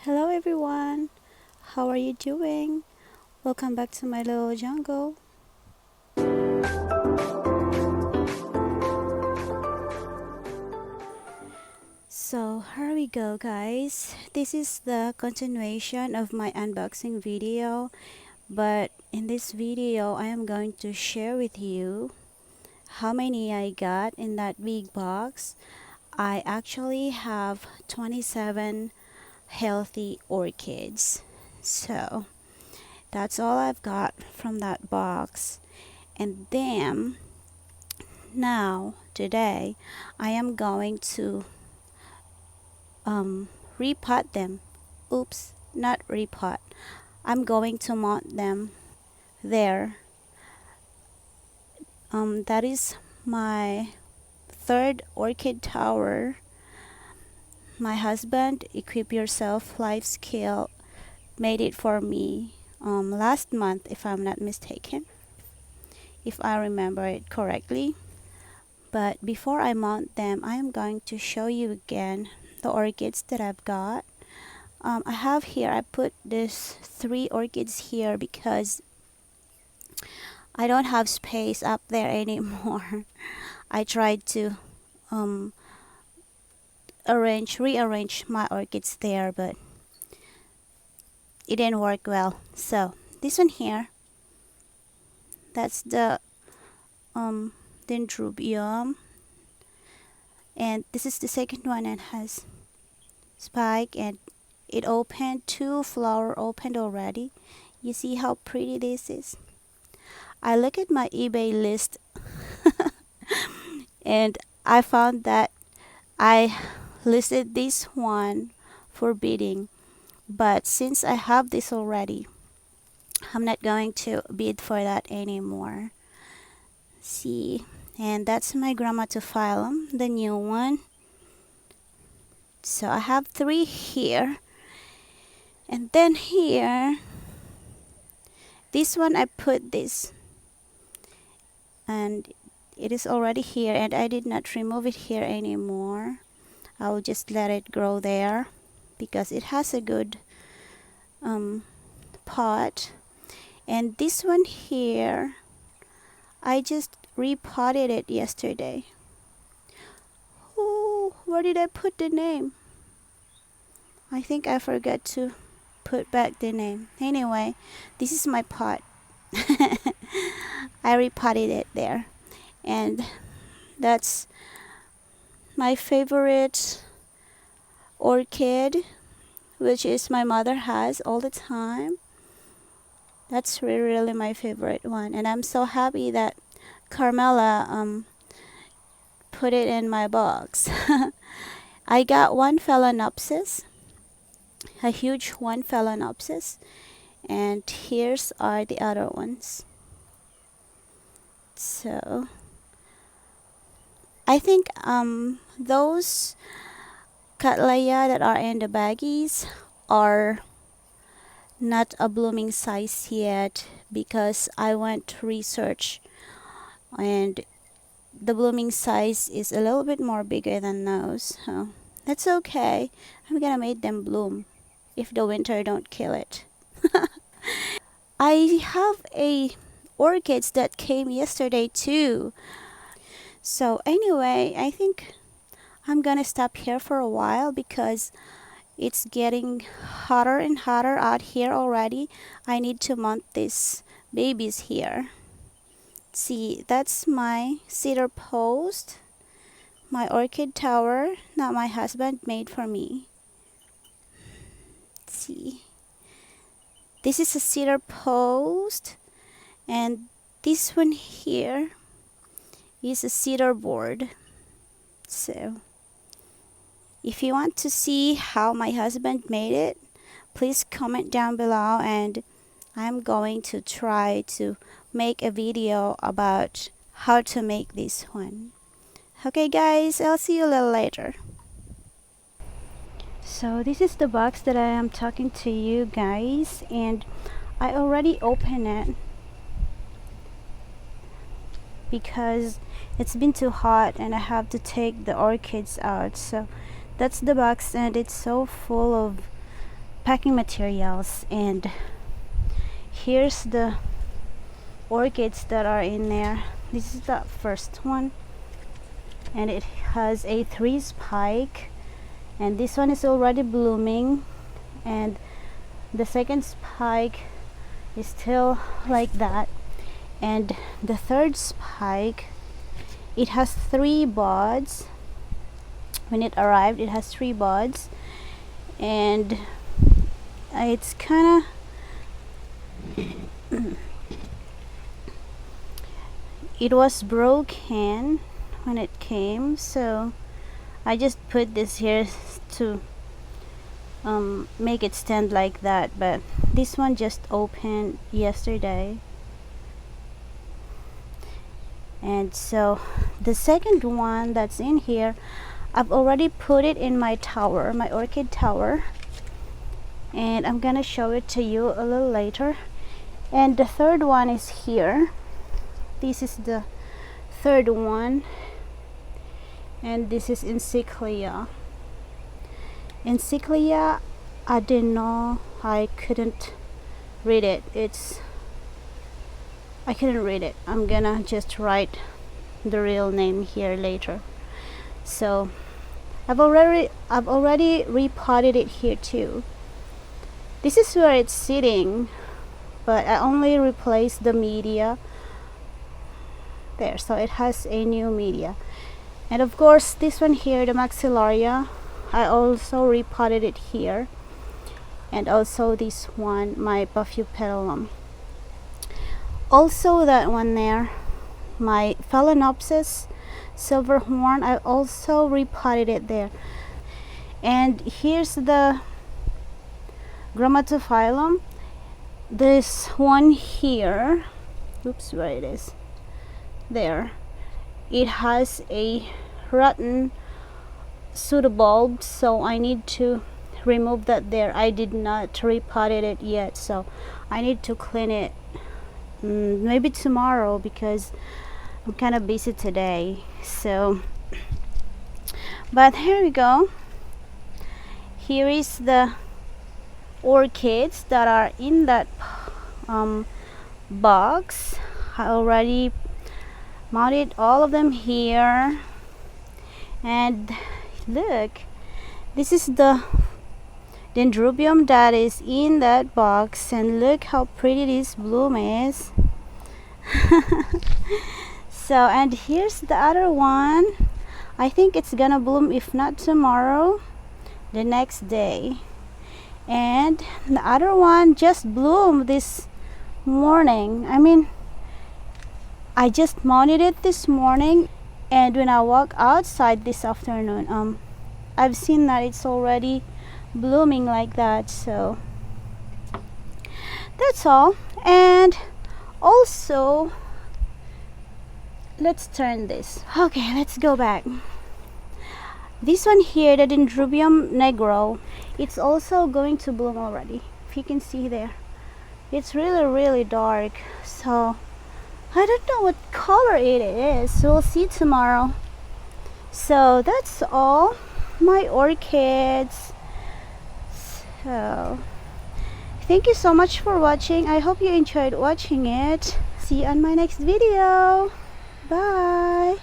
Hello everyone, how are you doing? Welcome back to my little jungle. So here we go guys. This is the continuation of my unboxing video, but in this video I am going to share with you how many I got in that big box. I actually have 27 healthy orchids. So that's all I've got from that box. And then now today I am going to repot them. Oops, not repot. I'm going to mount them there. That is my third orchid tower. My husband, Equip Yourself Life Skill, made it for me last month, if I'm not mistaken, if I remember it correctly. But before I mount them, I am going to show you again the orchids that I've got. I have here, I put this 3 orchids here because I don't have space up there anymore. I tried to rearrange my orchids there, but it didn't work well. So this one here, that's the dendrobium, and this is the second one and has spike, and it opened, 2 flower opened already. You see how pretty this is? I look at my eBay list and I found that I listed this one for bidding, but since I have this already, I'm not going to bid for that anymore. See, and that's my grammatophyllum, the new one. So I have 3 here, and then here, this one I put this, and it is already here, and I did not remove it here anymore. I will just let it grow there because it has a good pot. And this one here, I just repotted it yesterday. Oh, where did I put the name? I think I forgot to put back the name. Anyway, this is my pot. I repotted it there, and that's my favorite orchid, which is my mother has all the time. That's really my favorite one, and I'm so happy that Carmela put it in my box. I got one phalaenopsis, a huge one phalaenopsis, and here's are the other ones. So I think those Cattleya that are in the baggies are not a blooming size yet because I went to research, and the blooming size is a little bit more bigger than those. So that's okay. I'm gonna make them bloom if the winter don't kill it. I have a orchids that came yesterday too. So anyway, I think I'm gonna stop here for a while because it's getting hotter and hotter out here already. I need to mount these babies here. See, that's my cedar post, my orchid tower that my husband made for me. See, this is a cedar post, and this one here is a cedar board. So if you want to see how my husband made it, please comment down below, and I'm going to try to make a video about how to make this one. Okay guys, I'll see you a little later. So this is the box that I am talking to you guys, and I already opened it because it's been too hot and I have to take the orchids out. So that's the box, and it's so full of packing materials, and here's the orchids that are in there. This is the first one, and it has a 3 spike, and this one is already blooming, and the second spike is still like that, and the third spike, it has 3 buds. When it arrived, it has 3 buds, and it's kind of it was broken when it came, so I just put this here to make it stand like that. But this one just opened yesterday, and so the second one that's in here, I've already put it in my tower, my orchid tower, and I'm gonna show it to you a little later. And the third one is here. This is the third one, and this is Encyclia. Encyclia, I didn't know, I couldn't read it. I couldn't read it. I'm gonna just write the real name here later. So I've already repotted it here too. This is where it's sitting, but I only replaced the media there, so it has a new media. And of course this one here, the Maxillaria, I also repotted it here, and also this one, my Paphiopedilum. Also that one there, my Phalaenopsis Silverhorn, I also repotted it there. And here's the Grammatophyllum. This one here, oops, where it is, there, it has a rotten pseudobulb, so I need to remove that there. I did not repotted it yet, so I need to clean it maybe tomorrow, because I'm kind of busy today. So, but here we go. Here is the orchids that are in that box. I already mounted all of them here, and look, this is the Dendrobium that is in that box, and look how pretty this bloom is. So, and here's the other one. I think it's gonna bloom, if not tomorrow, the next day. And the other one just bloomed this morning. I mean, I just mounted it this morning, and when I walk outside this afternoon, I've seen that it's already blooming like that. So that's all. And also, let's turn this. Okay, let's go back. This one here, the Dendrobium negro, it's also going to bloom already. If you can see there, it's really dark, so I don't know what color it is, so we'll see tomorrow. So that's all my orchids. So thank you so much for watching. I hope you enjoyed watching it. See you on my next video. Bye.